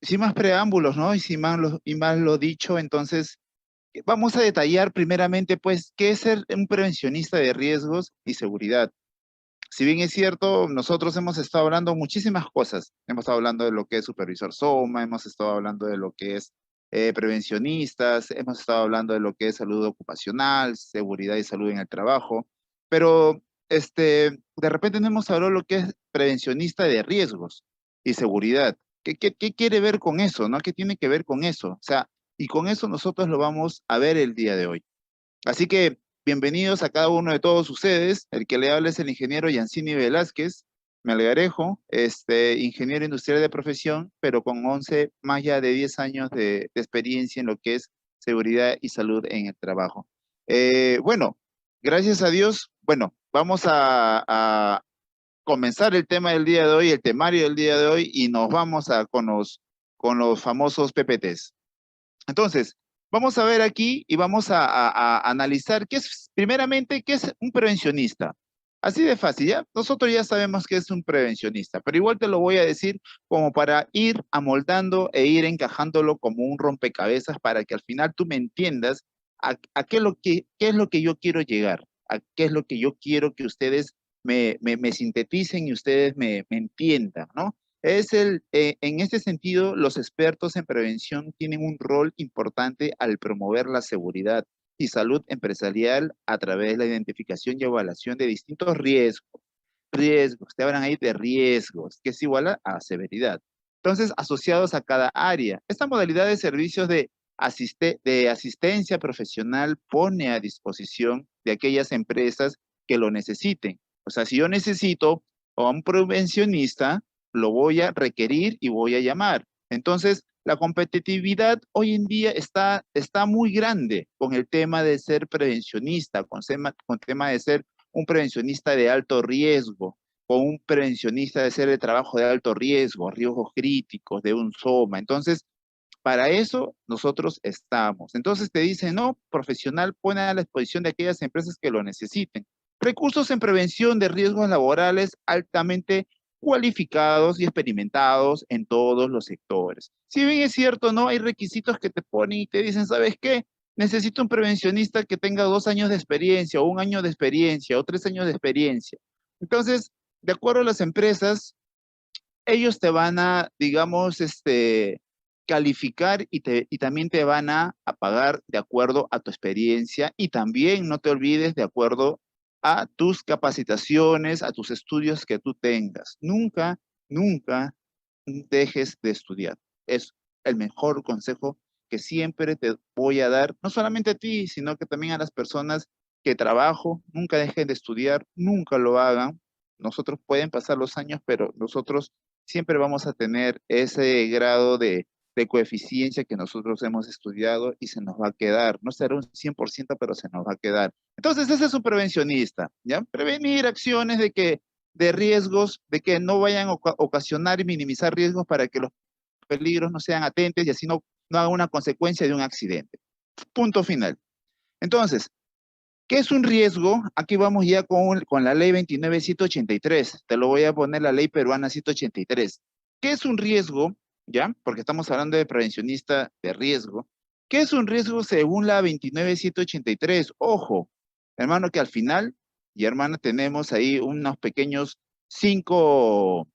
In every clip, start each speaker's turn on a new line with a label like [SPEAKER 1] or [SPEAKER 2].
[SPEAKER 1] sin más preámbulos, ¿no? Y más lo dicho, entonces vamos a detallar primeramente, pues, qué es ser un prevencionista de riesgos y seguridad. Si bien es cierto, nosotros hemos estado hablando muchísimas cosas. Hemos estado hablando de lo que es supervisor SOMA, hemos estado hablando de lo que es prevencionistas, hemos estado hablando de lo que es salud ocupacional, seguridad y salud en el trabajo, pero de repente no hemos hablado de lo que es prevencionista de riesgos y seguridad. ¿Qué quiere ver con eso, no? ¿Qué tiene que ver con eso? O sea, y con eso nosotros lo vamos a ver el día de hoy. Así que bienvenidos a cada uno de todos ustedes. El que le habla es el ingeniero Yancini Velázquez Melgarejo, ingeniero industrial de profesión, pero con 11 más ya de 10 años de experiencia en lo que es seguridad y salud en el trabajo. Bueno, gracias a Dios, bueno, vamos a comenzar el tema del día de hoy, el temario del día de hoy, y nos vamos con los famosos PPTs. Entonces, vamos a ver aquí y vamos a analizar primeramente, qué es un prevencionista. Así de fácil, ¿ya? Nosotros ya sabemos qué es un prevencionista, pero igual te lo voy a decir como para ir amoldando e ir encajándolo como un rompecabezas para que al final tú me entiendas a qué es lo que yo quiero llegar, a qué es lo que yo quiero que ustedes me sinteticen y ustedes me entiendan, ¿no? En este sentido, los expertos en prevención tienen un rol importante al promover la seguridad y salud empresarial a través de la identificación y evaluación de distintos riesgos. Riesgos, te hablan ahí de riesgos, que es igual a severidad. Entonces, asociados a cada área. Esta modalidad de servicios de asistencia profesional pone a disposición de aquellas empresas que lo necesiten. O sea, si yo necesito a un prevencionista, lo voy a requerir y voy a llamar. Entonces, la competitividad hoy en día está muy grande con el tema de ser prevencionista, con tema de ser un prevencionista de alto riesgo, con un prevencionista de hacer el trabajo de alto riesgo, riesgos críticos, de un SOMA. Entonces, para eso nosotros estamos. Entonces te dicen, no, profesional pone a la disposición de aquellas empresas que lo necesiten. Recursos en prevención de riesgos laborales altamente cualificados y experimentados en todos los sectores. Si bien es cierto, no hay requisitos que te ponen y te dicen, ¿sabes qué? Necesito un prevencionista que tenga 2 años de experiencia, o 1 año de experiencia, o 3 años de experiencia. Entonces, de acuerdo a las empresas, ellos te van a, digamos, calificar y también te van a pagar de acuerdo a tu experiencia y también no te olvides de acuerdo a tus capacitaciones, a tus estudios que tú tengas. Nunca, nunca dejes de estudiar. Es el mejor consejo que siempre te voy a dar, no solamente a ti, sino que también a las personas que trabajo. Nunca dejen de estudiar, nunca lo hagan. Nosotros pueden pasar los años, pero nosotros siempre vamos a tener ese grado de coeficiencia que nosotros hemos estudiado y se nos va a quedar. No será un 100%, pero se nos va a quedar. Entonces, ese es un prevencionista, ¿ya? Prevenir acciones de riesgos, de que no vayan a ocasionar y minimizar riesgos para que los peligros no sean atentes y así no haga una consecuencia de un accidente. Punto final. Entonces, ¿qué es un riesgo? Aquí vamos ya con la ley 29.783. Te lo voy a poner la ley peruana 183. ¿Qué es un riesgo? ¿Ya? Porque estamos hablando de prevencionista de riesgo. ¿Qué es un riesgo según la 29.783? Ojo, hermano, que al final, y hermana, tenemos ahí unos pequeños cinco,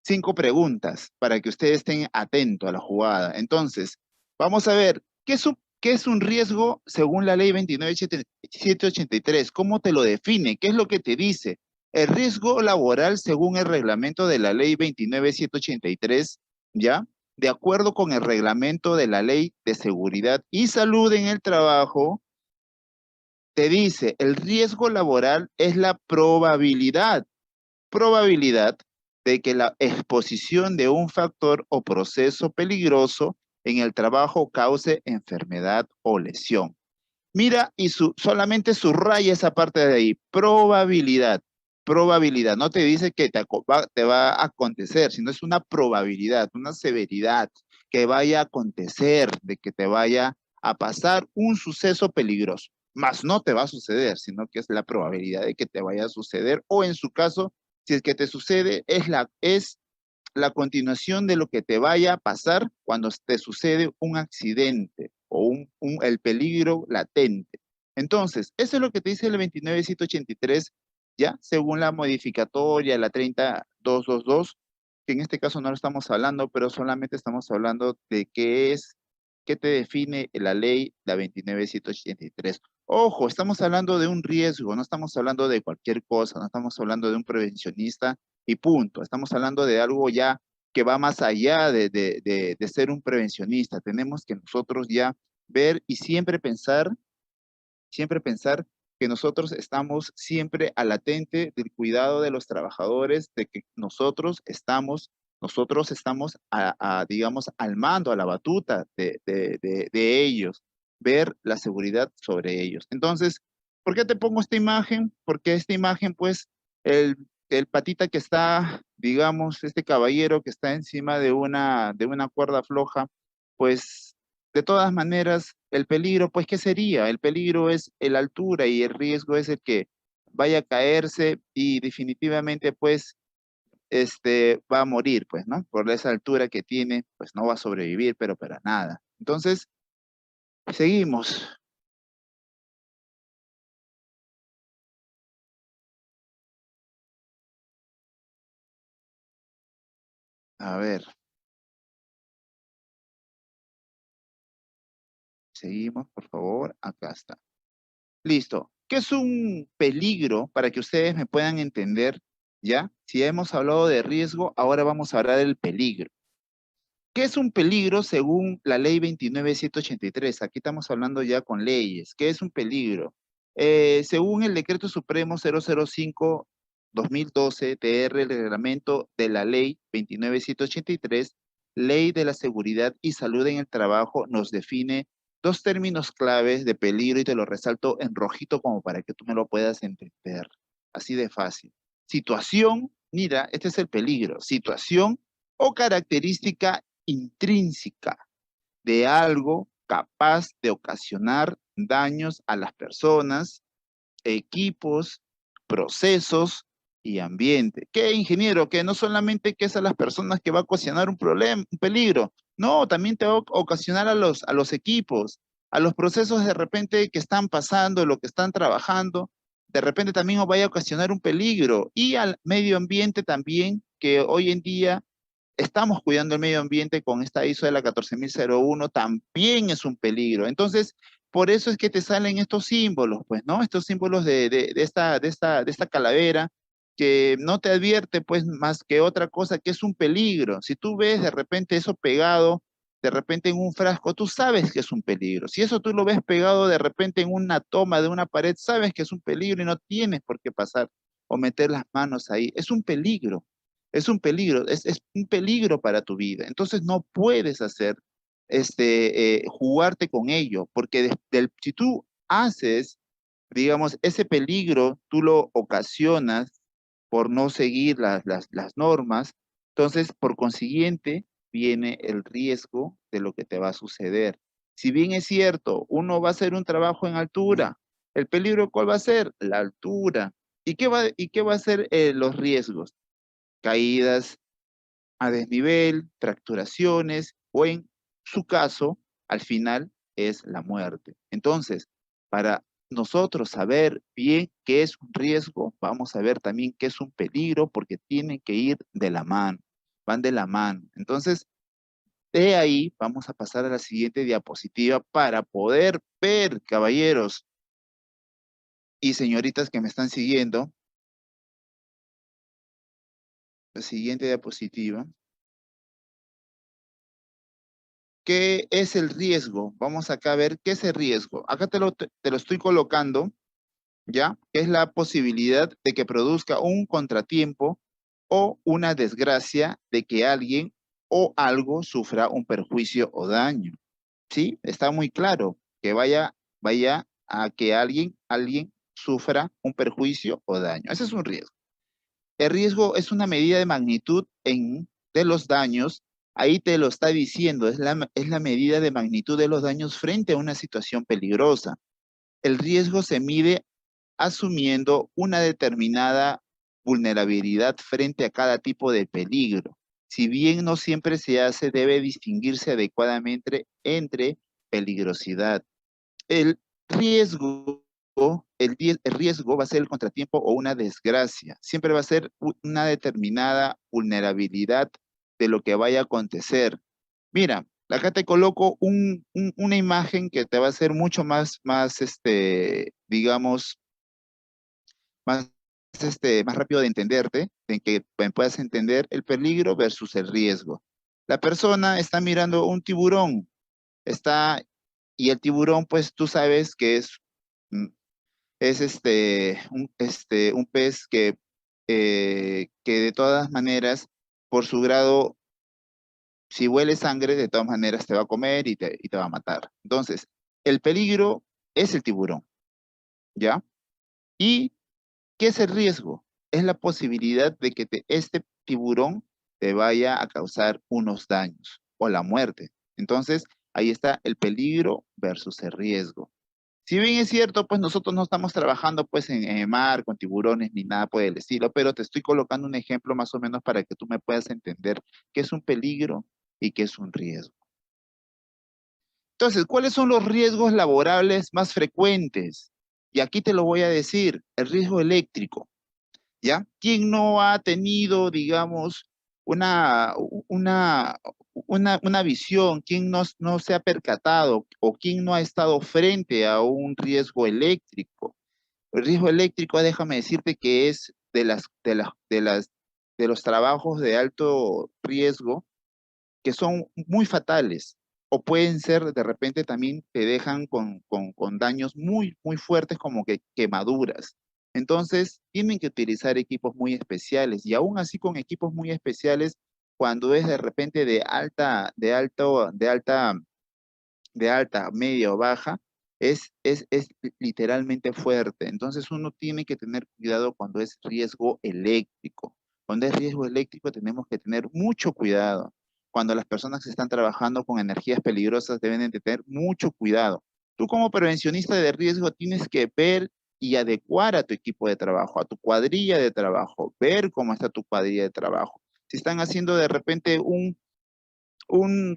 [SPEAKER 1] cinco preguntas para que ustedes estén atentos a la jugada. Entonces, vamos a ver, qué es un riesgo según la ley 29.783? ¿Cómo te lo define? ¿Qué es lo que te dice? El riesgo laboral según el reglamento de la ley 29.783, ¿ya? De acuerdo con el reglamento de la ley de seguridad y salud en el trabajo, te dice, el riesgo laboral es la probabilidad de que la exposición de un factor o proceso peligroso en el trabajo cause enfermedad o lesión. Mira y solamente subraya esa parte de ahí, probabilidad, probabilidad. No te dice que te va a acontecer, sino es una probabilidad, una severidad que vaya a acontecer, de que te vaya a pasar un suceso peligroso. Más no te va a suceder, sino que es la probabilidad de que te vaya a suceder, o en su caso, si es que te sucede, es la continuación de lo que te vaya a pasar cuando te sucede un accidente o el peligro latente. Entonces, eso es lo que te dice el 29783, ya, según la modificatoria, la 30222, que en este caso no lo estamos hablando, pero solamente estamos hablando de qué te define la ley, la 29783. Ojo, estamos hablando de un riesgo, no estamos hablando de cualquier cosa, no estamos hablando de un prevencionista y punto. Estamos hablando de algo ya que va más allá de ser un prevencionista. Tenemos que nosotros ya ver y siempre pensar que nosotros estamos siempre al latente del cuidado de los trabajadores, de que nosotros estamos digamos, al mando, a la batuta de ellos, ver la seguridad sobre ellos. Entonces, ¿por qué te pongo esta imagen? Porque esta imagen, pues, el patita que está, digamos, este caballero que está encima de una cuerda floja, pues de todas maneras, el peligro, pues, ¿qué sería? El peligro es la altura y el riesgo es el que vaya a caerse y definitivamente, pues, va a morir, pues, ¿no? Por esa altura que tiene, pues no va a sobrevivir, pero para nada. Entonces, seguimos. A ver, seguimos, por favor. Acá está. Listo. ¿Qué es un peligro para que ustedes me puedan entender? ¿Ya? Si ya hemos hablado de riesgo, ahora vamos a hablar del peligro. ¿Qué es un peligro según la ley 29783? Aquí estamos hablando ya con leyes. ¿Qué es un peligro? Según el decreto supremo 005-2012 TR, el reglamento de la ley 29783, ley de la seguridad y salud en el trabajo, nos define dos términos claves de peligro y te lo resalto en rojito como para que tú me lo puedas entender. Así de fácil. Situación, mira, este es el peligro. Situación o característica intrínseca de algo capaz de ocasionar daños a las personas, equipos, procesos y ambiente. ¿Qué, ingeniero? Que no solamente que es a las personas que va a ocasionar un problema, un peligro, no, también te va a ocasionar a los equipos, a los procesos de repente que están pasando, lo que están trabajando, de repente también os vaya a ocasionar un peligro y al medio ambiente también, que hoy en día estamos cuidando el medio ambiente con esta ISO de la 14001, también es un peligro. Entonces, por eso es que te salen estos símbolos, pues, ¿no? Estos símbolos de esta calavera que no te advierte, pues, más que otra cosa que es un peligro. Si tú ves de repente eso pegado, de repente en un frasco, tú sabes que es un peligro. Si eso tú lo ves pegado de repente en una toma de una pared, sabes que es un peligro y no tienes por qué pasar o meter las manos ahí. Es un peligro. Es un peligro, es un peligro para tu vida. Entonces no puedes hacer, jugarte con ello, porque si tú haces, digamos, ese peligro, tú lo ocasionas por no seguir las normas, entonces por consiguiente viene el riesgo de lo que te va a suceder. Si bien es cierto, uno va a hacer un trabajo en altura, el peligro, ¿cuál va a ser? La altura. ¿Y qué va a ser los riesgos? Caídas a desnivel, fracturaciones o en su caso, al final es la muerte. Entonces, para nosotros saber bien qué es un riesgo, vamos a ver también qué es un peligro porque tienen que ir de la mano, van de la mano. Entonces, de ahí vamos a pasar a la siguiente diapositiva para poder ver, caballeros y señoritas que me están siguiendo, la siguiente diapositiva. ¿Qué es el riesgo? Vamos acá a ver qué es el riesgo. Acá te lo estoy colocando, ¿ya? Es la posibilidad de que produzca un contratiempo o una desgracia de que alguien o algo sufra un perjuicio o daño. ¿Sí? Está muy claro que vaya a que alguien sufra un perjuicio o daño. Ese es un riesgo. El riesgo es una medida de magnitud de los daños. Ahí te lo está diciendo, es la medida de magnitud de los daños frente a una situación peligrosa. El riesgo se mide asumiendo una determinada vulnerabilidad frente a cada tipo de peligro. si bien no siempre se hace, debe distinguirse adecuadamente entre peligrosidad. El riesgo, el riesgo va a ser el contratiempo o una desgracia. Siempre va a ser una determinada vulnerabilidad de lo que vaya a acontecer. Mira, acá te coloco una imagen que te va a ser mucho digamos, más, más rápido de entenderte, de que puedas entender el peligro versus el riesgo. La persona está mirando un tiburón, está, y el tiburón, pues tú sabes que mm, es un pez que de todas maneras, por su grado, si huele sangre, de todas maneras te va a comer y te va a matar. Entonces, el peligro es el tiburón, ¿ya? ¿Y qué es el riesgo? Es la posibilidad de que este tiburón te vaya a causar unos daños o la muerte. Entonces, ahí está el peligro versus el riesgo. Si bien es cierto, pues nosotros no estamos trabajando pues en el mar con tiburones ni nada por el estilo, pero te estoy colocando un ejemplo más o menos para que tú me puedas entender qué es un peligro y qué es un riesgo. Entonces, ¿cuáles son los riesgos laborables más frecuentes? Y aquí te lo voy a decir, el riesgo eléctrico. ¿Ya? ¿Quién no ha tenido, digamos, una, una, una visión? ¿Quién no se ha percatado o quién no ha estado frente a un riesgo eléctrico? El riesgo eléctrico, déjame decirte que es de los trabajos de alto riesgo que son muy fatales o pueden ser, de repente también te dejan con daños muy fuertes como que quemaduras. Entonces, tienen que utilizar equipos muy especiales y aún así con equipos muy especiales, cuando es de repente de alta, media o baja, es literalmente fuerte. Entonces, uno tiene que tener cuidado cuando es riesgo eléctrico. Cuando es riesgo eléctrico, tenemos que tener mucho cuidado. Cuando las personas que están trabajando con energías peligrosas deben de tener mucho cuidado. Tú como prevencionista de riesgo tienes que ver y adecuar a tu equipo de trabajo, a tu cuadrilla de trabajo, ver cómo está tu cuadrilla de trabajo. Si están haciendo de repente un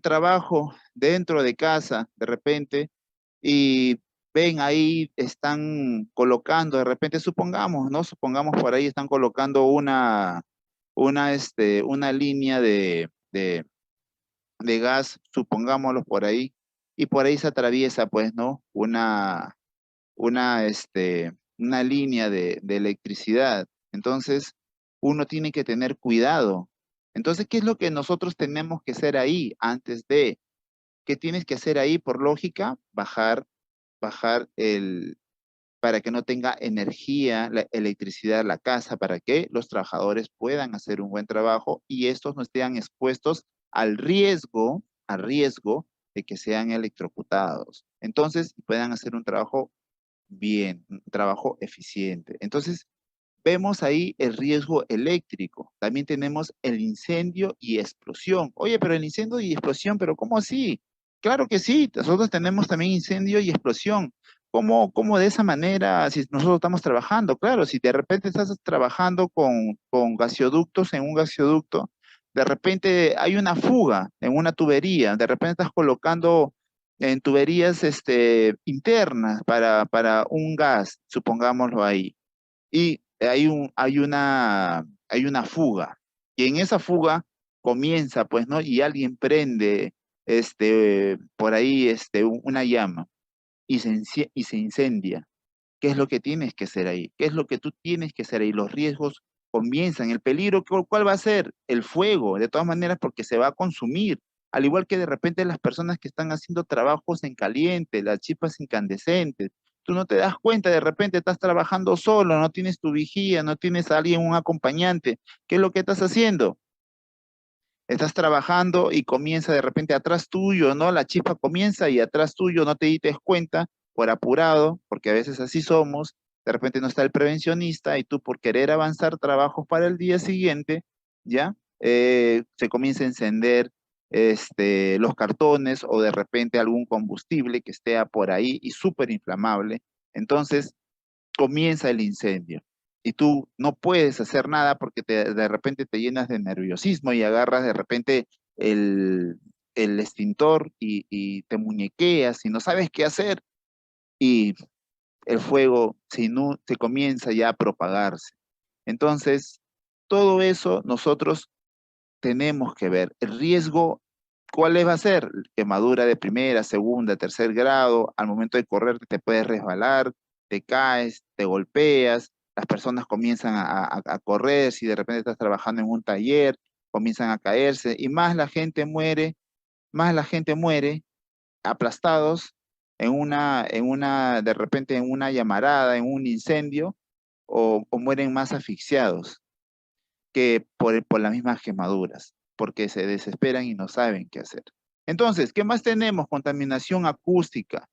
[SPEAKER 1] trabajo dentro de casa, de repente, y ven ahí, están colocando, de repente, supongamos, ¿no? Supongamos por ahí están colocando una línea de gas, supongámoslo por ahí, y por ahí se atraviesa, pues, ¿no? Una línea de electricidad. Entonces, uno tiene que tener cuidado. Entonces, ¿qué es lo que nosotros tenemos que hacer ahí antes de? ¿Qué tienes que hacer ahí por lógica? Bajar para que no tenga energía, la electricidad la casa, para que los trabajadores puedan hacer un buen trabajo y estos no estén expuestos al riesgo de que sean electrocutados. Entonces, puedan hacer un trabajo bien, un trabajo eficiente. Entonces, vemos ahí el riesgo eléctrico. También tenemos el incendio y explosión. Oye, pero el incendio y explosión, ¿pero cómo así? Claro que sí, nosotros tenemos también incendio y explosión. ¿Cómo de esa manera, si nosotros estamos trabajando? Claro, si de repente estás trabajando con gasoductos en un gasoducto, de repente hay una fuga en una tubería, de repente estás colocando en tuberías internas para un gas, supongámoslo ahí y hay una fuga. Y en esa fuga comienza, pues, ¿no? Y alguien prende por ahí una llama y se incendia. ¿Qué es lo que tienes que hacer ahí? ¿Qué es lo que tú tienes que hacer ahí? Los riesgos comienzan. El peligro, ¿cuál va a ser? El fuego, de todas maneras, porque se va a consumir. Al igual que de repente las personas que están haciendo trabajos en caliente, las chispas incandescentes. Tú no te das cuenta, de repente estás trabajando solo, no tienes tu vigía, no tienes a alguien, un acompañante. ¿Qué es lo que estás haciendo? Estás trabajando y comienza de repente atrás tuyo, ¿no? La chispa comienza y atrás tuyo no te dices cuenta por apurado, porque a veces así somos, de repente no está el prevencionista y tú por querer avanzar trabajos para el día siguiente, ¿ya? Se comienza a encender los cartones o de repente algún combustible que esté por ahí y súper inflamable. Entonces comienza el incendio. y tú no puedes hacer nada porque de repente te llenas de nerviosismo y agarras de repente el, el extintor y te muñequeas y no sabes qué hacer y el fuego se comienza ya a propagarse. Entonces, todo eso nosotros tenemos que ver. El riesgo, ¿cuál va a ser? Quemadura de primera, segunda, tercer grado. Al momento de correr te puedes resbalar, te caes, te golpeas, las personas comienzan a correr, si de repente estás trabajando en un taller, comienzan a caerse y más la gente muere aplastados de repente en una llamarada, en un incendio, o mueren más asfixiados que por las mismas quemaduras, porque se desesperan y no saben qué hacer. Entonces, ¿qué más tenemos? Contaminación acústica.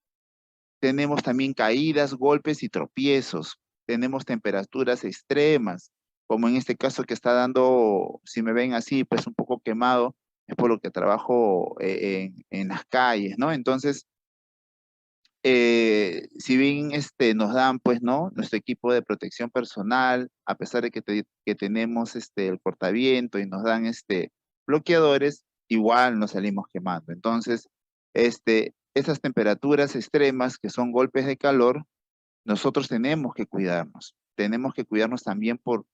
[SPEAKER 1] Tenemos también caídas, golpes y tropiezos. Tenemos temperaturas extremas, como en este caso que está dando, si me ven así, pues un poco quemado, es por lo que trabajo en las calles, ¿no? Entonces, si bien nos dan, pues, ¿no? Nuestro equipo de protección personal, a pesar de que tenemos el cortaviento y nos dan bloqueadores, igual nos salimos quemando. Entonces, esas temperaturas extremas que son golpes de calor, nosotros tenemos que cuidarnos. Tenemos que cuidarnos también ¿por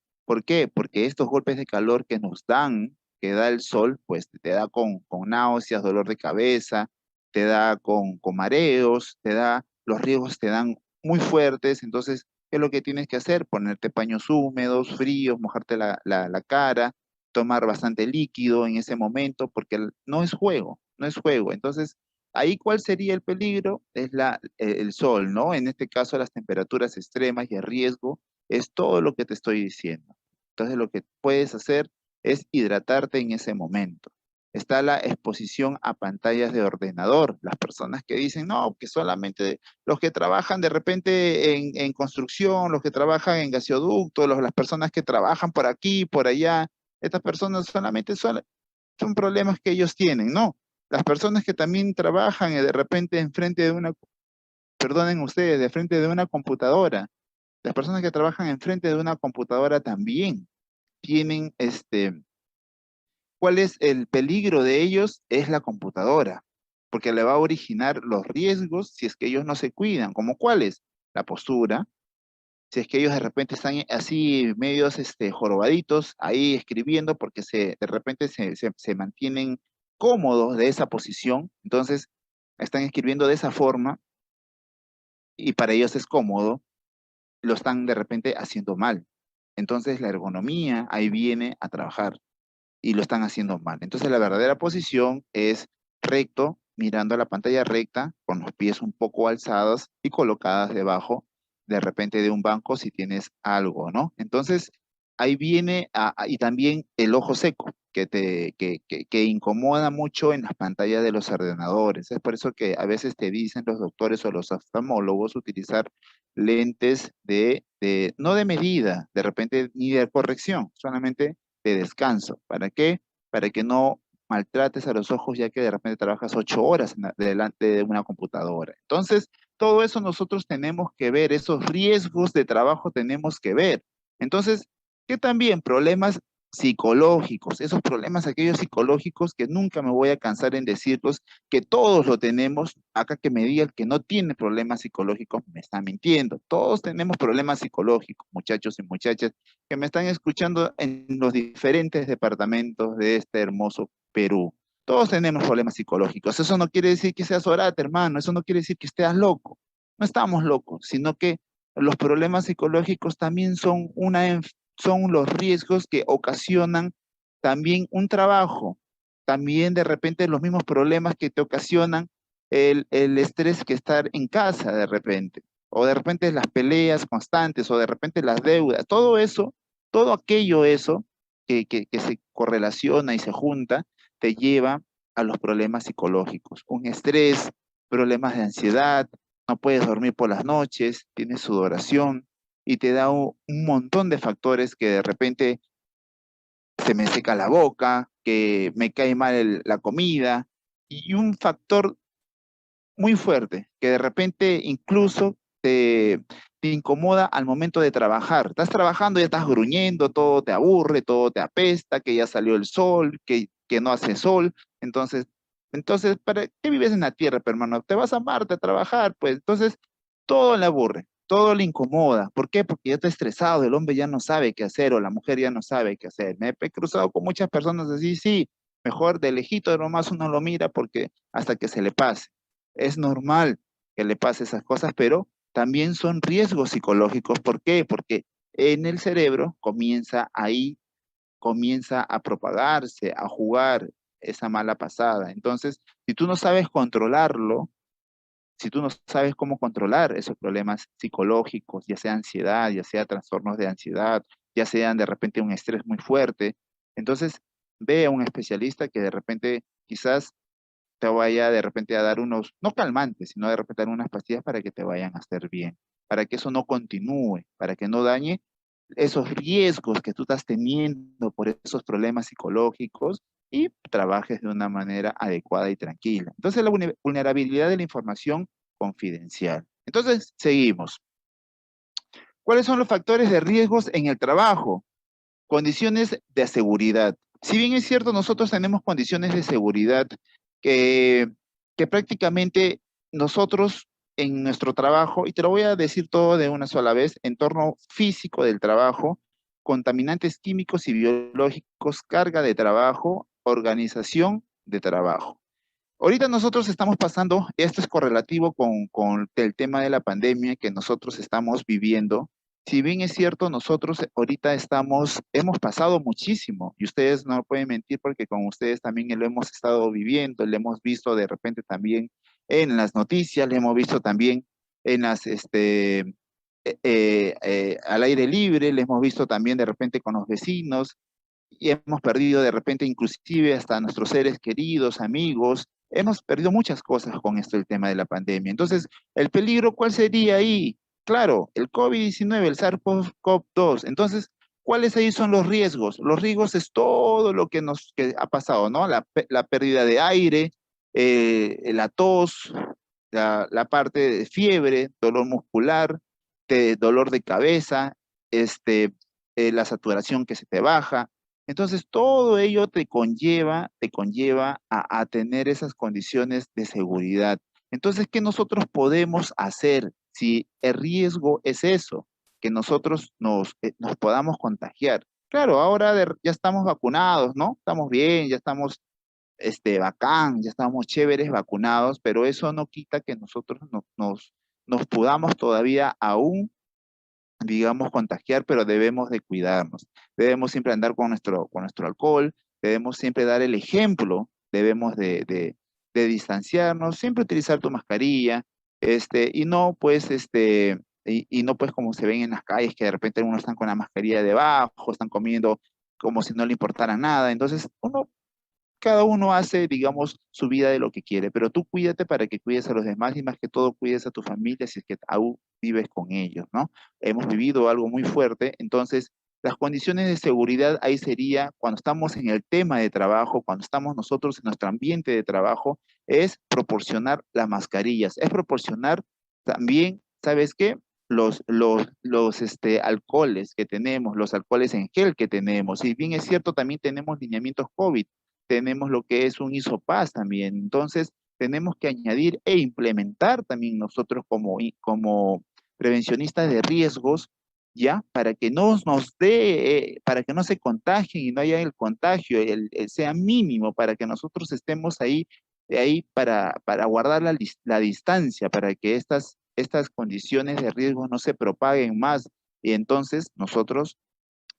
[SPEAKER 1] qué? Porque estos golpes de calor que nos dan, que da el sol, pues te da con náuseas, dolor de cabeza, te da con mareos, los riesgos te dan muy fuertes. Entonces, ¿qué es lo que tienes que hacer? Ponerte paños húmedos, fríos, mojarte la cara, tomar bastante líquido en ese momento, porque no es juego, no es juego. Entonces, ahí, ¿cuál sería el peligro? Es el sol, ¿no? En este caso, las temperaturas extremas y el riesgo es todo lo que te estoy diciendo. Entonces, lo que puedes hacer es hidratarte en ese momento. Está la exposición a pantallas de ordenador. Las personas que dicen, no, que solamente los que trabajan de repente en construcción, los que trabajan en gasoducto, las personas que trabajan por aquí, por allá, estas personas solamente son problemas que ellos tienen, no. Las personas que también trabajan de repente enfrente de perdonen ustedes, de frente de una computadora, las personas que trabajan enfrente de una computadora también tienen ¿cuál es el peligro de ellos? Es la computadora, porque le va a originar los riesgos si es que ellos no se cuidan, como cuáles, la postura, si es que ellos de repente están así medios jorobaditos ahí escribiendo porque de repente se mantienen cómodos de esa posición, entonces están escribiendo de esa forma y para ellos es cómodo, lo están de repente haciendo mal. Entonces la ergonomía ahí viene a trabajar y lo están haciendo mal. Entonces la verdadera posición es recto, mirando a la pantalla recta, con los pies un poco alzados y colocadas debajo de repente de un banco si tienes algo, ¿no? Entonces ahí viene, y también el ojo seco, que incomoda mucho en las pantallas de los ordenadores. Es por eso que a veces te dicen los doctores o los oftalmólogos utilizar lentes no de medida, de repente ni de corrección, solamente de descanso. ¿Para qué? Para que no maltrates a los ojos ya que de repente trabajas 8 horas delante de una computadora. Entonces, todo eso nosotros tenemos que ver, esos riesgos de trabajo tenemos que ver. Entonces, ¿qué también? Problemas psicológicos, esos problemas aquellos psicológicos que nunca me voy a cansar en decirlos, que todos lo tenemos. Acá que me diga el que no tiene problemas psicológicos, me está mintiendo. Todos tenemos problemas psicológicos, muchachos y muchachas, que me están escuchando en los diferentes departamentos de este hermoso Perú. Todos tenemos problemas psicológicos. Eso no quiere decir que seas orate, hermano. Eso no quiere decir que estés loco. No estamos locos, sino que los problemas psicológicos también son los riesgos que ocasionan también un trabajo. También de repente los mismos problemas que te ocasionan el estrés que estar en casa de repente. O de repente las peleas constantes, o de repente las deudas. Todo eso, todo aquello eso que se correlaciona y se junta, te lleva a los problemas psicológicos. Un estrés, problemas de ansiedad, no puedes dormir por las noches, tienes sudoración y te da un montón de factores que de repente se me seca la boca, que me cae mal la comida y un factor muy fuerte que de repente incluso te incomoda al momento de trabajar. Estás trabajando y estás gruñendo, todo te aburre, todo te apesta, que ya salió el sol, que no hace sol. Entonces, ¿para qué vives en la tierra, pe, hermano? Te vas a Marte a trabajar, pues. Entonces, todo le aburre, todo le incomoda. ¿Por qué? Porque ya está estresado, el hombre ya no sabe qué hacer o la mujer ya no sabe qué hacer. Me he cruzado con muchas personas así, sí, mejor de lejito nomás uno lo mira porque hasta que se le pase. Es normal que le pase esas cosas, pero también son riesgos psicológicos. ¿Por qué? Porque en el cerebro comienza a propagarse, a jugar esa mala pasada. Entonces, si tú no sabes controlarlo, si tú no sabes cómo controlar esos problemas psicológicos, ya sea ansiedad, ya sea trastornos de ansiedad, ya sean de repente un estrés muy fuerte, entonces ve a un especialista que de repente quizás te vaya de repente a dar unos, no calmantes, sino de repente dar unas pastillas para que te vayan a hacer bien, para que eso no continúe, para que no dañe esos riesgos que tú estás teniendo por esos problemas psicológicos y trabajes de una manera adecuada y tranquila. Entonces, la vulnerabilidad de la información confidencial. Entonces, seguimos. ¿Cuáles son los factores de riesgos en el trabajo? Condiciones de seguridad. Si bien es cierto, nosotros tenemos condiciones de seguridad que, que prácticamente nosotros en nuestro trabajo, y te lo voy a decir todo de una sola vez, entorno físico del trabajo, contaminantes químicos y biológicos, carga de trabajo, organización de trabajo. Ahorita nosotros estamos pasando, esto es correlativo con el tema de la pandemia que nosotros estamos viviendo. Si bien es cierto, nosotros ahorita hemos pasado muchísimo y ustedes no pueden mentir porque con ustedes también lo hemos estado viviendo, lo hemos visto de repente también en las noticias, lo hemos visto también en al aire libre, lo hemos visto también de repente con los vecinos y hemos perdido de repente inclusive hasta nuestros seres queridos, amigos, hemos perdido muchas cosas con esto del tema de la pandemia. Entonces, ¿el peligro cuál sería ahí? Claro, el COVID-19, el SARS-CoV-2. Entonces, ¿cuáles ahí son los riesgos? Los riesgos es todo lo que ha pasado, ¿no? La pérdida de aire, la tos, la parte de fiebre, dolor muscular, dolor de cabeza, la saturación que se te baja. Entonces, todo ello te conlleva a tener esas condiciones de seguridad. Entonces, ¿qué nosotros podemos hacer si el riesgo es eso? Que nosotros nos podamos contagiar. Claro, ahora ya estamos vacunados, ¿no? Estamos bien, ya estamos bacán, ya estamos chéveres vacunados, pero eso no quita que nosotros nos podamos todavía aún digamos, contagiar, pero debemos de cuidarnos. Debemos siempre andar con nuestro alcohol, debemos siempre dar el ejemplo, debemos de distanciarnos, siempre utilizar tu mascarilla, y no pues, y no pues como se ven en las calles, que de repente algunos están con la mascarilla debajo, están comiendo como si no le importara nada. Entonces, cada uno hace, digamos, su vida de lo que quiere, pero tú cuídate para que cuides a los demás y más que todo cuides a tu familia si es que aún vives con ellos, ¿no? Hemos vivido algo muy fuerte, entonces las condiciones de seguridad ahí sería cuando estamos en el tema de trabajo, cuando estamos nosotros en nuestro ambiente de trabajo, es proporcionar las mascarillas, es proporcionar también, ¿sabes qué? Los alcoholes que tenemos, los alcoholes en gel que tenemos. Si bien es cierto, también tenemos lineamientos COVID, tenemos lo que es un ISOPAS también. Entonces, tenemos que añadir e implementar también nosotros como prevencionistas de riesgos, ¿ya? Para que no nos dé, para que no se contagien y no haya el contagio, sea mínimo, para que nosotros estemos ahí para guardar la distancia, para que estas condiciones de riesgo no se propaguen más. Y entonces nosotros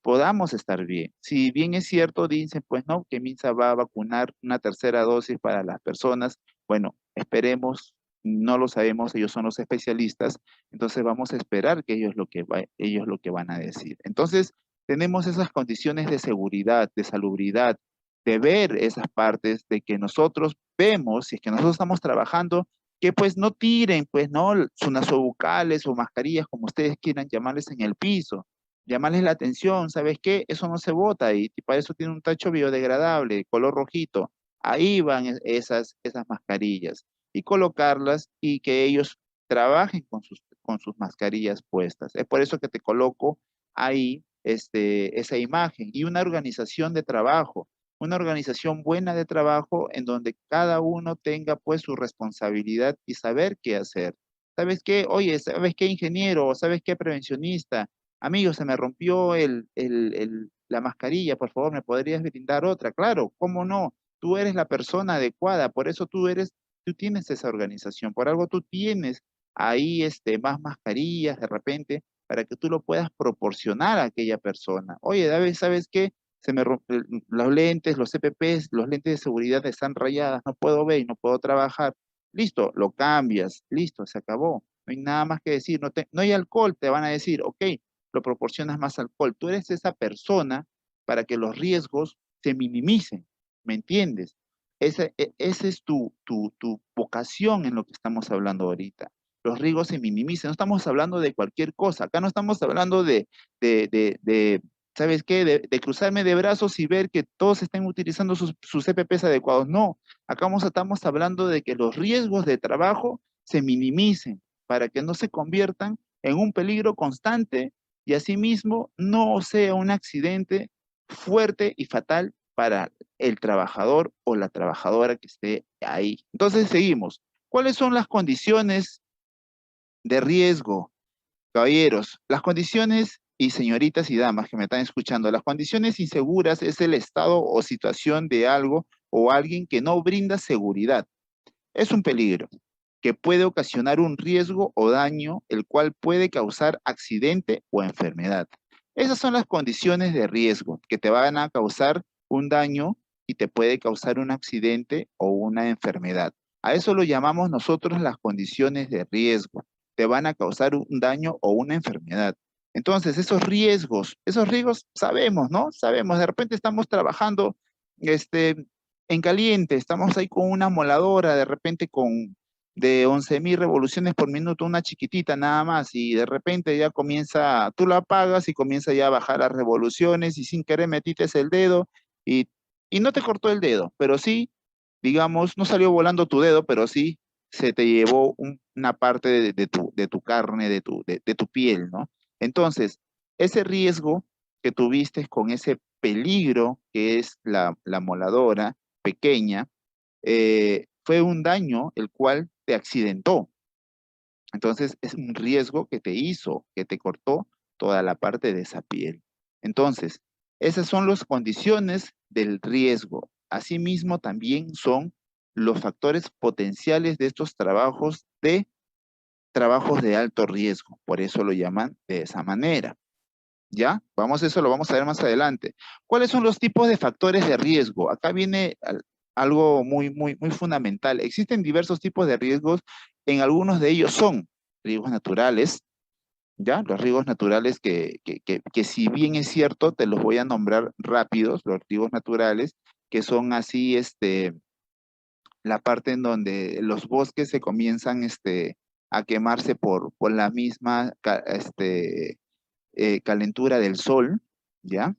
[SPEAKER 1] podamos estar bien. Si bien es cierto, dicen, pues no, que MINSA va a vacunar una tercera dosis para las personas, bueno, esperemos, no lo sabemos, ellos son los especialistas, entonces vamos a esperar que ellos lo que van a decir. Entonces, tenemos esas condiciones de seguridad, de salubridad, de ver esas partes, de que nosotros vemos, si es que nosotros estamos trabajando, que pues no tiren, pues no, sus nasobucales o mascarillas, como ustedes quieran llamarles en el piso, llamarles la atención, ¿sabes qué? Eso no se bota y para eso tiene un tacho biodegradable, color rojito. Ahí van esas mascarillas y colocarlas y que ellos trabajen con sus mascarillas puestas. Es por eso que te coloco ahí esa imagen. Y una organización de trabajo, una organización buena de trabajo en donde cada uno tenga pues su responsabilidad y saber qué hacer. ¿Sabes qué? Oye, ¿sabes qué, ingeniero? ¿Sabes qué, prevencionista? Amigo, se me rompió la mascarilla, por favor, ¿me podrías brindar otra? Claro, ¿cómo no? Tú eres la persona adecuada, por eso tú tienes esa organización, por algo tú tienes ahí más mascarillas de repente para que tú lo puedas proporcionar a aquella persona. Oye, David, ¿sabes qué? Se me rompen los lentes, los CPPs, los lentes de seguridad están rayadas, no puedo ver y no puedo trabajar. Listo, lo cambias, listo, se acabó. No hay nada más que decir, no hay alcohol, te van a decir, ok, lo proporcionas más alcohol. Tú eres esa persona para que los riesgos se minimicen, ¿me entiendes? Esa es tu vocación en lo que estamos hablando ahorita. Los riesgos se minimicen, no estamos hablando de cualquier cosa, acá no estamos hablando de ¿sabes qué? De cruzarme de brazos y ver que todos estén utilizando sus CPPs adecuados. No, acá estamos hablando de que los riesgos de trabajo se minimicen para que no se conviertan en un peligro constante y asimismo no sea un accidente fuerte y fatal para el trabajador o la trabajadora que esté ahí. Entonces seguimos. ¿Cuáles son las condiciones de riesgo? Caballeros, las condiciones, y señoritas y damas que me están escuchando, las condiciones inseguras es el estado o situación de algo o alguien que no brinda seguridad. Es un peligro que puede ocasionar un riesgo o daño, el cual puede causar accidente o enfermedad. Esas son las condiciones de riesgo que te van a causar un daño y te puede causar un accidente o una enfermedad. A eso lo llamamos nosotros las condiciones de riesgo. Te van a causar un daño o una enfermedad. Entonces, esos riesgos sabemos, ¿no? Sabemos, de repente estamos trabajando en caliente, estamos ahí con una moladora, de repente con de 11.000 revoluciones por minuto, una chiquitita nada más, y de repente ya comienza, tú la apagas y comienza ya a bajar las revoluciones y sin querer metiste el dedo y, y no te cortó el dedo, pero sí, digamos, no salió volando tu dedo, pero sí se te llevó una parte de tu carne, de tu piel, ¿no? Entonces, ese riesgo que tuviste con ese peligro que es la moladora pequeña, fue un daño el cual te accidentó. Entonces es un riesgo que te hizo, que te cortó toda la parte de esa piel. Entonces, esas son las condiciones del riesgo. Asimismo, también son los factores potenciales de estos trabajos de alto riesgo. Por eso lo llaman de esa manera. ¿Ya? Eso lo vamos a ver más adelante. ¿Cuáles son los tipos de factores de riesgo? Acá viene algo muy fundamental. Existen diversos tipos de riesgos. En algunos de ellos son riesgos naturales, ¿ya? Los riesgos naturales que si bien es cierto, te los voy a nombrar rápidos, los riesgos naturales, que son así, la parte en donde los bosques se comienzan, a quemarse por la misma, calentura del sol, ¿ya?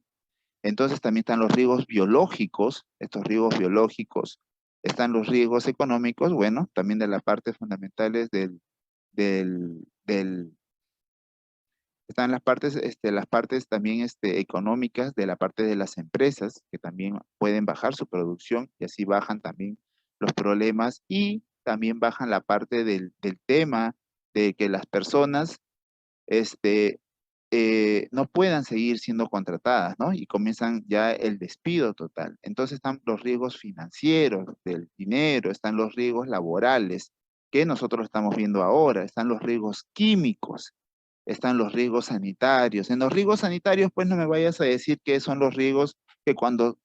[SPEAKER 1] Entonces también están los riesgos biológicos, estos riesgos biológicos, están los riesgos económicos, bueno, también de las partes fundamentales del están las partes también económicas de la parte de las empresas, que también pueden bajar su producción y así bajan también los problemas y también bajan la parte del tema de que las personas este, no puedan seguir siendo contratadas, ¿no? Y comienzan ya el despido total. Entonces están los riesgos financieros del dinero, están los riesgos laborales que nosotros estamos viendo ahora, están los riesgos químicos, están los riesgos sanitarios. En los riesgos sanitarios, pues no me vayas a decir que son los riesgos que cuando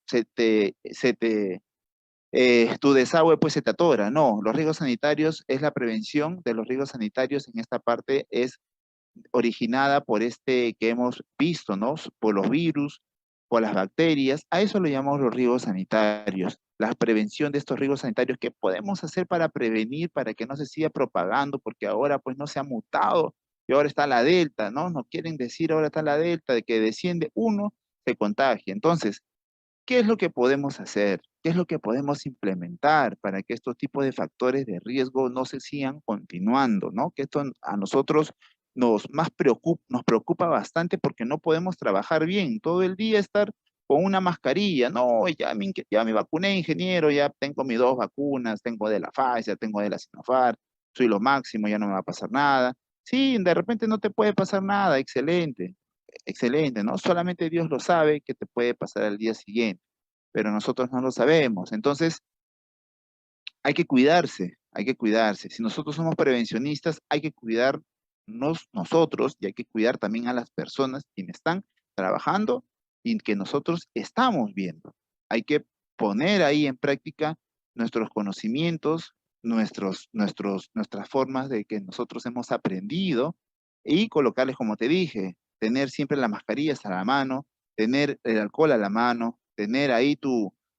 [SPEAKER 1] tu desagüe pues se te atora. No, los riesgos sanitarios es la prevención de los riesgos sanitarios en esta parte es originada por que hemos visto, ¿no? Por los virus, por las bacterias, a eso lo llamamos los riesgos sanitarios, la prevención de estos riesgos sanitarios. ¿Qué podemos hacer para prevenir, para que no se siga propagando? Porque ahora pues no se ha mutado y ahora está la delta, ¿no? No quieren decir ahora está la delta, de que desciende uno, se contagia. Entonces, ¿Qué es lo que podemos hacer? ¿Qué es lo que podemos implementar para que estos tipos de factores de riesgo no se sigan continuando, ¿no? Que esto a nosotros nos preocupa bastante porque no podemos trabajar bien. Todo el día estar con una mascarilla. No, ya me vacuné, ingeniero, ya tengo mis 2 vacunas, tengo de la Pfizer, tengo de la Sinopharm, soy lo máximo, ya no me va a pasar nada. Sí, de repente no te puede pasar nada, excelente, excelente, ¿no? Solamente Dios lo sabe que te puede pasar al día siguiente, pero nosotros no lo sabemos. Entonces, hay que cuidarse, hay que cuidarse. Si nosotros somos prevencionistas, hay que cuidarnos nosotros y hay que cuidar también a las personas quienes están trabajando y que nosotros estamos viendo. Hay que poner ahí en práctica nuestros conocimientos, nuestras formas de que nosotros hemos aprendido y colocarles, como te dije, tener siempre las mascarillas a la mano, tener el alcohol a la mano, tener ahí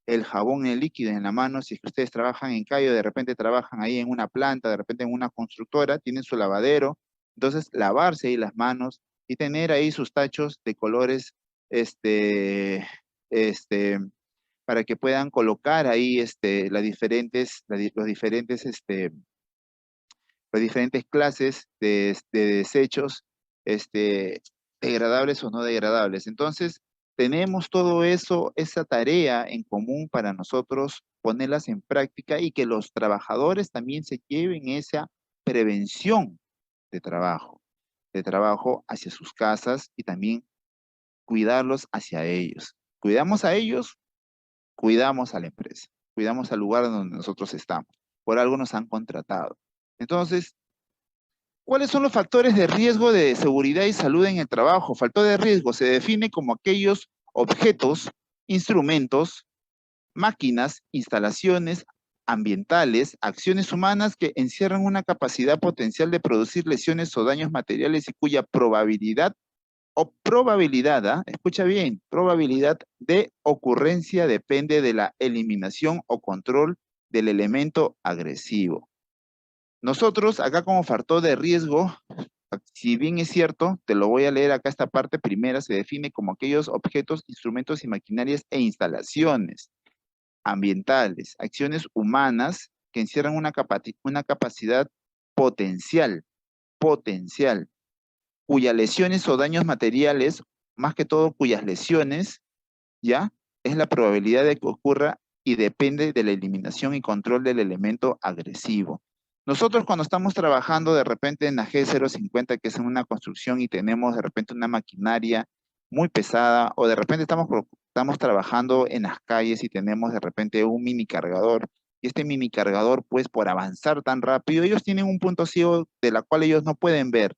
[SPEAKER 1] el jabón, el líquido en la mano. Si es que ustedes trabajan en Cayo, de repente trabajan ahí en una planta, de repente en una constructora, tienen su lavadero, entonces lavarse ahí las manos y tener ahí sus tachos de colores, este, este, para que puedan colocar ahí las diferentes clases de desechos, degradables o no degradables. Entonces, tenemos todo eso, esa tarea en común para nosotros ponerlas en práctica y que los trabajadores también se lleven esa prevención de trabajo hacia sus casas y también cuidarlos hacia ellos. Cuidamos a ellos, cuidamos a la empresa, cuidamos al lugar donde nosotros estamos. Por algo nos han contratado. Entonces, ¿cuáles son los factores de riesgo de seguridad y salud en el trabajo? Factor de riesgo se define como aquellos objetos, instrumentos, máquinas, instalaciones ambientales, acciones humanas que encierran una capacidad potencial de producir lesiones o daños materiales y cuya probabilidad o probabilidad, escucha bien, probabilidad de ocurrencia depende de la eliminación o control del elemento agresivo. Nosotros, acá como factor de riesgo, si bien es cierto, te lo voy a leer acá esta parte primera, se define como aquellos objetos, instrumentos y maquinarias e instalaciones ambientales, acciones humanas que encierran una capacidad potencial, potencial, cuyas lesiones o daños materiales, más que todo cuyas lesiones, ¿ya? Es la probabilidad de que ocurra y depende de la eliminación y control del elemento agresivo. Nosotros cuando estamos trabajando de repente en la G050, que es en una construcción y tenemos de repente una maquinaria muy pesada, o de repente estamos trabajando en las calles y tenemos de repente un mini cargador, y este mini cargador, pues por avanzar tan rápido, ellos tienen un punto ciego de la cual ellos no pueden ver,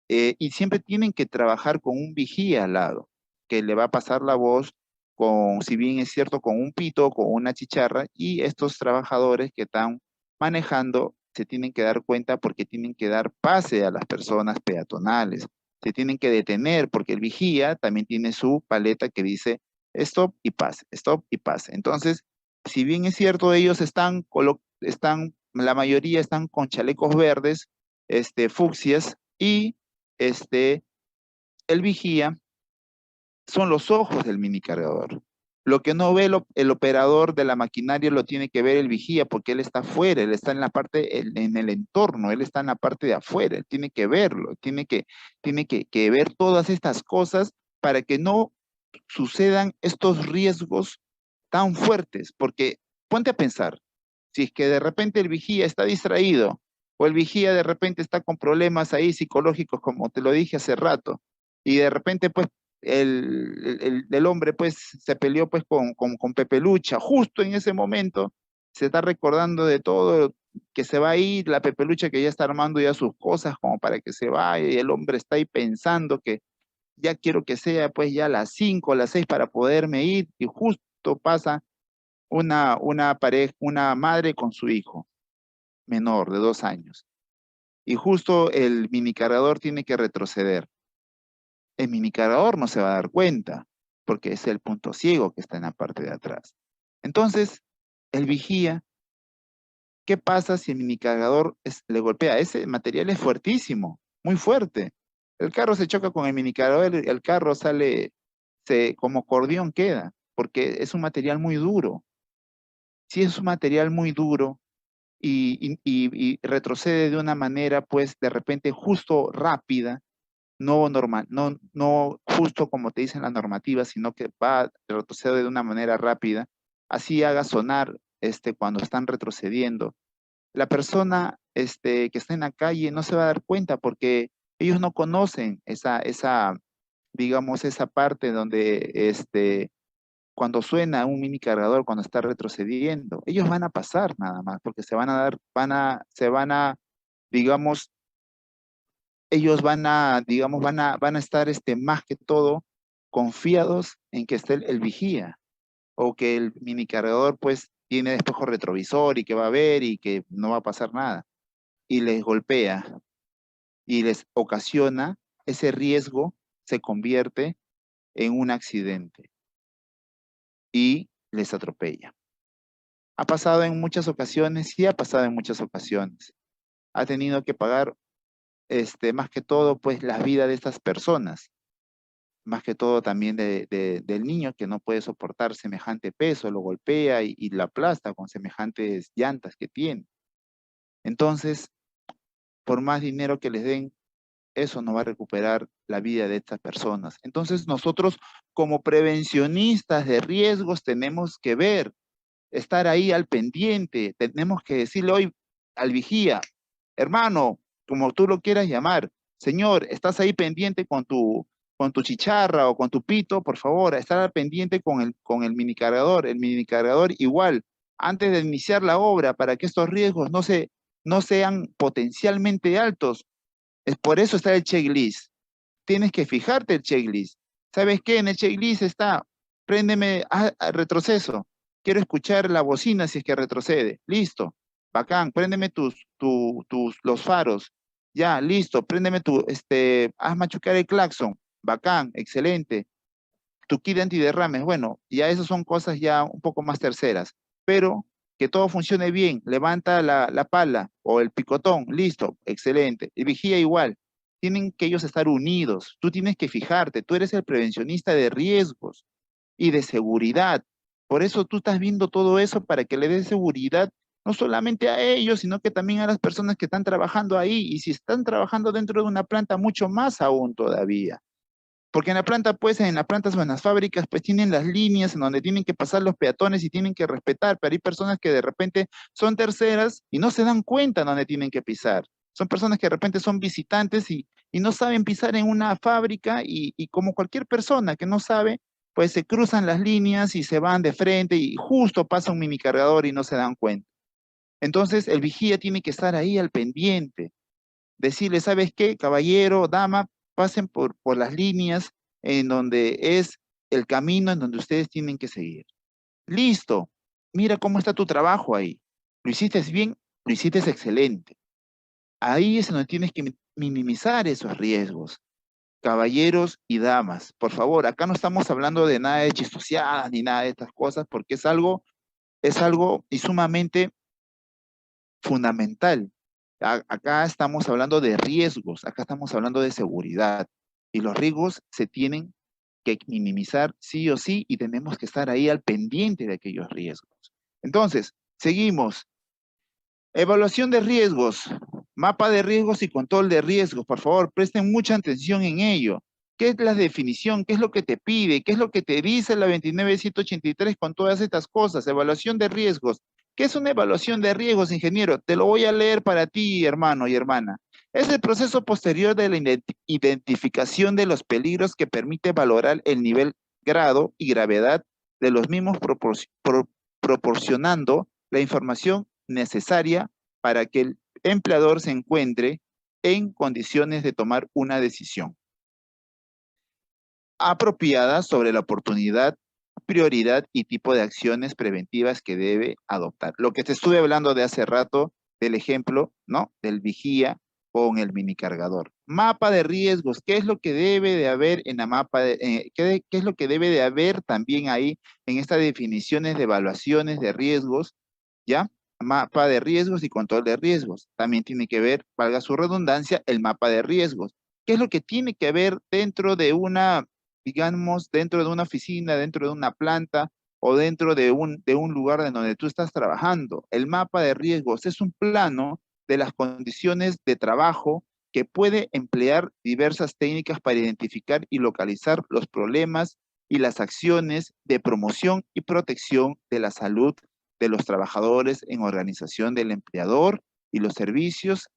[SPEAKER 1] y siempre tienen que trabajar con un vigía al lado, que le va a pasar la voz con, si bien es cierto, con un pito, con una chicharra, y estos trabajadores que están manejando se tienen que dar cuenta porque tienen que dar pase a las personas peatonales, se tienen que detener porque el vigía también tiene su paleta que dice stop y pase, stop y pase. Entonces, si bien es cierto, ellos la mayoría están con chalecos verdes, fucsias, y este, el vigía son los ojos del mini cargador. Lo que no ve el operador de la maquinaria lo tiene que ver el vigía porque él está afuera, él está en la parte, en el entorno, él está en la parte de afuera, él tiene que verlo, tiene que ver todas estas cosas para que no sucedan estos riesgos tan fuertes, porque ponte a pensar, si es que de repente el vigía está distraído o el vigía de repente está con problemas ahí psicológicos, como te lo dije hace rato, y de repente pues el hombre pues se peleó pues con Pepe Lucha, justo en ese momento se está recordando de todo, que se va a ir, la Pepe Lucha que ya está armando ya sus cosas como para que se vaya, y el hombre está ahí pensando que ya quiero que sea pues ya las 5 o las 6 para poderme ir, y justo pasa una madre con su hijo menor de 2 años. Y justo el minicargador tiene que retroceder. El minicargador no se va a dar cuenta, porque es el punto ciego que está en la parte de atrás. Entonces, el vigía, ¿qué pasa si el minicargador le golpea? Ese material es fuertísimo, muy fuerte. El carro se choca con el minicargador, el carro sale, como cordión queda. porque es un material muy duro. Si es un material muy duro y retrocede de una manera, pues de repente justo rápida, no normal, no justo como te dicen las normativas, sino que va, retrocede de una manera rápida, así haga sonar cuando están retrocediendo. La persona que está en la calle no se va a dar cuenta porque ellos no conocen digamos, esa parte donde cuando suena un mini cargador, cuando está retrocediendo, ellos van a pasar nada más, porque se van a dar, digamos, ellos digamos, van a estar más que todo confiados en que esté el vigía, o que el mini cargador pues tiene espejo retrovisor y que va a ver y que no va a pasar nada, y les golpea y les ocasiona ese riesgo, se convierte en un accidente y les atropella. Ha pasado en muchas ocasiones, sí ha pasado en muchas ocasiones. Ha tenido que pagar, más que todo, pues, la vida de estas personas. Más que todo también del niño que no puede soportar semejante peso, lo golpea y lo aplasta con semejantes llantas que tiene. Entonces, por más dinero que les den, eso no va a recuperar la vida de estas personas. Entonces, nosotros como prevencionistas de riesgos tenemos que ver, estar ahí al pendiente, tenemos que decirle hoy al vigía, hermano, como tú lo quieras llamar, señor, estás ahí pendiente con tu chicharra o con tu pito, por favor, estar al pendiente con el mini cargador igual, antes de iniciar la obra, para que estos riesgos no sean potencialmente altos. Es por eso está el checklist. Tienes que fijarte el checklist. ¿Sabes qué? En el checklist está, préndeme a retroceso. Quiero escuchar la bocina si es que retrocede. Listo. Bacán. Préndeme los faros. Ya, listo. Préndeme haz machucar el claxon. Bacán, excelente. Tu kit de antiderrames. Bueno, ya esas son cosas ya un poco más terceras. Pero que todo funcione bien. Levanta la pala o el picotón. Listo, excelente. Y vigía igual. Tienen que ellos estar unidos. Tú tienes que fijarte. Tú eres el prevencionista de riesgos y de seguridad. Por eso tú estás viendo todo eso para que le des seguridad no solamente a ellos, sino que también a las personas que están trabajando ahí. Y si están trabajando dentro de una planta, mucho más aún todavía. Porque en la planta, pues, en las plantas o en las fábricas, pues tienen las líneas en donde tienen que pasar los peatones y tienen que respetar, pero hay personas que de repente son terceras y no se dan cuenta dónde tienen que pisar. Son personas que de repente son visitantes y no saben pisar en una fábrica y como cualquier persona que no sabe, pues se cruzan las líneas y se van de frente y justo pasa un mini cargador y no se dan cuenta. Entonces el vigía tiene que estar ahí al pendiente, decirle, ¿sabes qué, caballero, dama? Pasen por las líneas en donde es el camino en donde ustedes tienen que seguir. Listo. Mira cómo está tu trabajo ahí. Lo hiciste bien, lo hiciste excelente. Ahí es donde tienes que minimizar esos riesgos. Caballeros y damas, por favor, acá no estamos hablando de nada de chistoseadas ni nada de estas cosas, porque es algo y sumamente fundamental. Acá estamos hablando de riesgos, acá estamos hablando de seguridad y los riesgos se tienen que minimizar sí o sí y tenemos que estar ahí al pendiente de aquellos riesgos. Entonces, seguimos. Evaluación de riesgos, mapa de riesgos y control de riesgos. Por favor, presten mucha atención en ello. ¿Qué es la definición? ¿Qué es lo que te pide? ¿Qué es lo que te dice la 29183 con todas estas cosas? Evaluación de riesgos. ¿Qué es una evaluación de riesgos, ingeniero? Te lo voy a leer para ti, hermano y hermana. Es el proceso posterior de la identificación de los peligros que permite valorar el nivel, grado y gravedad de los mismos proporcionando la información necesaria para que el empleador se encuentre en condiciones de tomar una decisión apropiada sobre la oportunidad, prioridad y tipo de acciones preventivas que debe adoptar. Lo que te estuve hablando de hace rato, del ejemplo, ¿no? Del vigía con el mini cargador. Mapa de riesgos, ¿qué es lo que debe de haber en la qué es lo que debe de haber también ahí en estas definiciones de evaluaciones de riesgos, ¿ya? Mapa de riesgos y control de riesgos. También tiene que ver, valga su redundancia, el mapa de riesgos. ¿Qué es lo que tiene que haber dentro de una digamos, dentro de una oficina, dentro de una planta o dentro de un lugar en donde tú estás trabajando. El mapa de riesgos es un plano de las condiciones de trabajo que puede emplear diversas técnicas para identificar y localizar los problemas y las acciones de promoción y protección de la salud de los trabajadores en organización del empleador y los servicios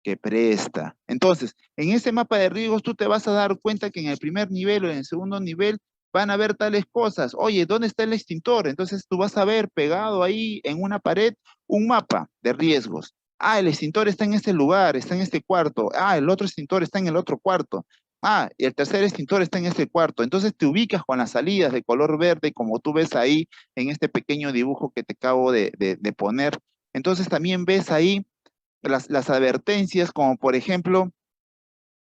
[SPEAKER 1] que presta. Entonces, en ese mapa de riesgos tú te vas a dar cuenta que en el primer nivel o en el segundo nivel van a ver tales cosas. Oye, ¿dónde está el extintor? Entonces tú vas a ver pegado ahí en una pared un mapa de riesgos. Ah, el extintor está en este lugar, está en este cuarto. Ah, el otro extintor está en el otro cuarto. Ah, y el tercer extintor está en este cuarto. Entonces te ubicas con las salidas de color verde, como tú ves ahí en este pequeño dibujo que te acabo de poner. Entonces también ves ahí las advertencias, como por ejemplo,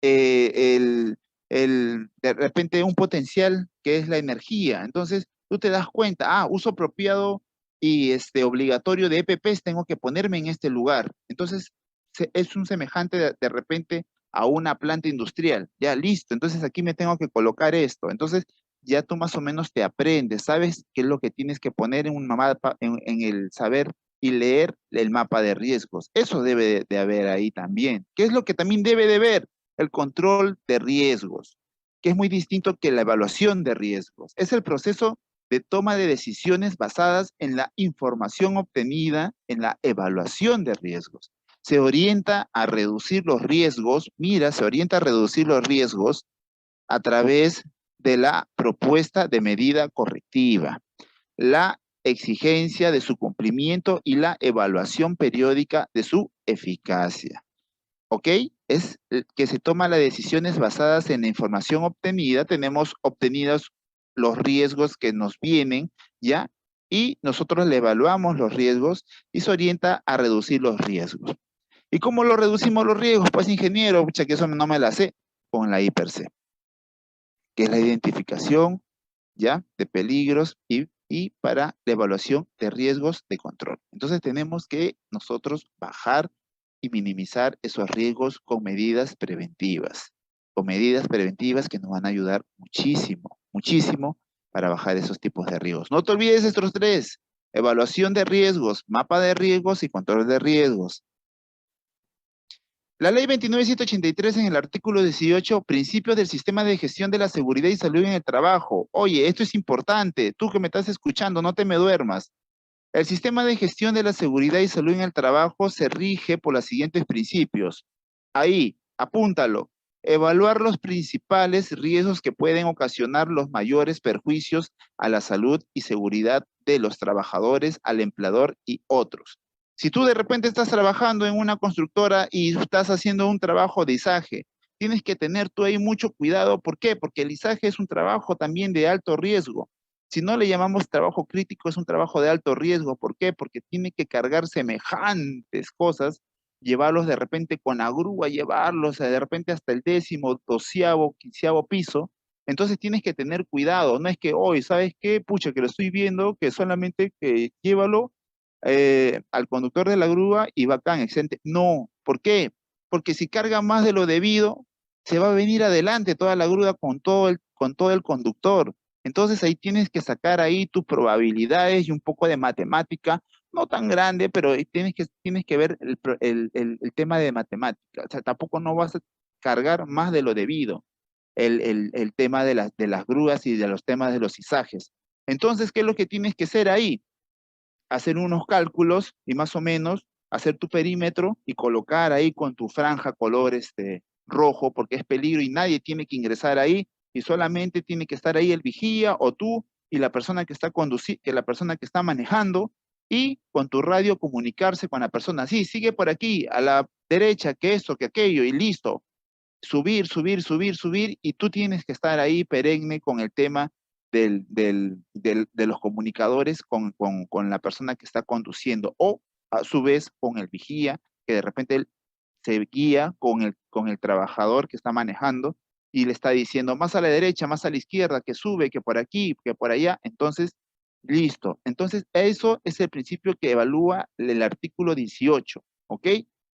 [SPEAKER 1] de repente un potencial que es la energía. Entonces, tú te das cuenta, uso apropiado y obligatorio de EPPs, tengo que ponerme en este lugar. Entonces, es un semejante de repente a una planta industrial. Ya, listo. Entonces, aquí me tengo que colocar esto. Entonces, ya tú más o menos te aprendes, sabes qué es lo que tienes que poner en un mapa, en el saber y leer el mapa de riesgos. Eso debe de haber ahí también. ¿Qué es lo que también debe de ver? El control de riesgos, que es muy distinto que la evaluación de riesgos. Es el proceso de toma de decisiones basadas en la información obtenida en la evaluación de riesgos. Se orienta a reducir los riesgos, se orienta a reducir los riesgos a través de la propuesta de medida correctiva, la exigencia de su cumplimiento y la evaluación periódica de su eficacia. ¿Ok? Es que se toman las decisiones basadas en la información obtenida, tenemos obtenidos los riesgos que nos vienen, ¿ya? Y nosotros le evaluamos los riesgos y se orienta a reducir los riesgos. ¿Y cómo lo reducimos los riesgos? Pues ingeniero, pucha, que eso no me la sé, con la I+C, que es la identificación, ¿ya? De peligros y para la evaluación de riesgos de control. Entonces tenemos que nosotros bajar y minimizar esos riesgos con medidas preventivas que nos van a ayudar muchísimo, muchísimo para bajar esos tipos de riesgos. No te olvides estos tres: evaluación de riesgos, mapa de riesgos y control de riesgos. La ley 29.783 en el artículo 18, principios del sistema de gestión de la seguridad y salud en el trabajo. Oye, esto es importante, tú que me estás escuchando, no te me duermas. El sistema de gestión de la seguridad y salud en el trabajo se rige por los siguientes principios. Ahí, apúntalo. Evaluar los principales riesgos que pueden ocasionar los mayores perjuicios a la salud y seguridad de los trabajadores, al empleador y otros. Si tú de repente estás trabajando en una constructora y estás haciendo un trabajo de izaje, tienes que tener tú ahí mucho cuidado. ¿Por qué? Porque el izaje es un trabajo también de alto riesgo. Si no le llamamos trabajo crítico, es un trabajo de alto riesgo. ¿Por qué? Porque tiene que cargar semejantes cosas, llevarlos de repente con la grúa, llevarlos de repente hasta el 10º, 12º, 15º piso. Entonces tienes que tener cuidado. No es que hoy, ¿sabes qué? Pucha, que lo estoy viendo, que solamente que llévalo al conductor de la grúa y bacán, excelente. No, ¿por qué? Porque si carga más de lo debido, se va a venir adelante toda la grúa con todo el conductor. Entonces ahí tienes que sacar ahí tus probabilidades y un poco de matemática, no tan grande, pero tienes que ver el tema de matemática. O sea, tampoco no vas a cargar más de lo debido el tema de las grúas y de los temas de los izajes. Entonces, ¿qué es lo que tienes que hacer ahí? Hacer unos cálculos y más o menos hacer tu perímetro y colocar ahí con tu franja color rojo, porque es peligro y nadie tiene que ingresar ahí, y solamente tiene que estar ahí el vigía o tú y la persona que está la persona que está manejando, y con tu radio comunicarse con la persona. Sí, sigue por aquí, a la derecha, que esto, que aquello, y listo. Subir, subir, subir, subir, y tú tienes que estar ahí perenne con el tema de los comunicadores con la persona que está conduciendo, o a su vez con el vigía, que de repente él se guía con el trabajador que está manejando y le está diciendo más a la derecha, más a la izquierda, que sube, que por aquí, que por allá. Entonces, listo. Entonces, eso es el principio que evalúa el artículo 18, ¿ok?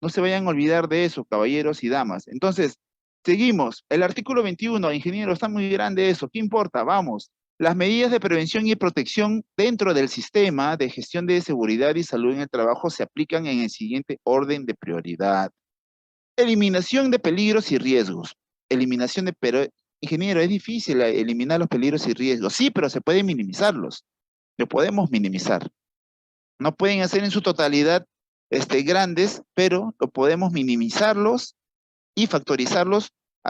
[SPEAKER 1] No se vayan a olvidar de eso, caballeros y damas. Entonces, Seguimos. El artículo 21, ingeniero, está muy grande eso. ¿Qué importa? Vamos. Las medidas de prevención y protección dentro del sistema de gestión de seguridad y salud en el trabajo se aplican en el siguiente orden de prioridad. Eliminación de peligros y riesgos. Eliminación de... Pero, ingeniero, es difícil eliminar los peligros y riesgos. Sí, pero se pueden minimizarlos. Lo podemos minimizar. No pueden hacer en su totalidad grandes, pero lo podemos minimizarlos y factorizarlos